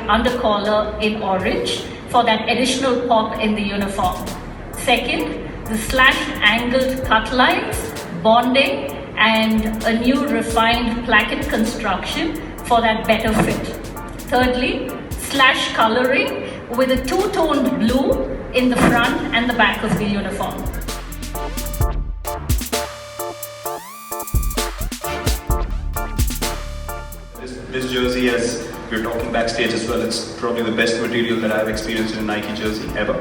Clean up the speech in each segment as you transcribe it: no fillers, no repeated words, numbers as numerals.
undercollar in orange for that additional pop in the uniform. Second, the slashed angled cut lines, bonding, and a new refined placket construction for that better fit. Thirdly, slash coloring with a two-toned blue in the front and the back of the uniform. This jersey, as we were talking backstage as well, it's probably the best material that I've experienced in a Nike jersey ever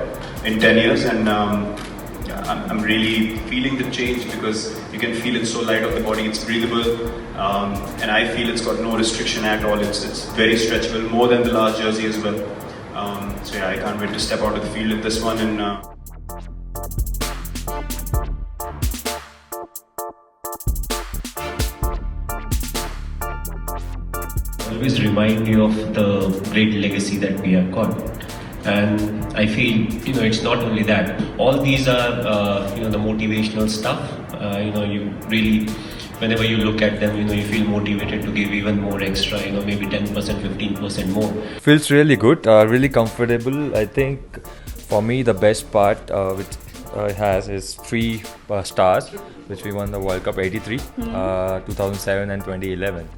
in 10 years, and I'm really feeling the change because you can feel it's so light on the body, it's breathable, and I feel it's got no restriction at all. It's very stretchable, more than the last jersey as well. So yeah, I can't wait to step out of the field in this one. And always remind you of the great legacy that we have got. And I feel, it's not only that. All these are, the motivational stuff. You really, whenever you look at them, you feel motivated to give even more extra, maybe 10%, 15% more. Feels really good, really comfortable. I think for me the best part which it has is 3 stars, which we won the World Cup 83, 2007 and 2011.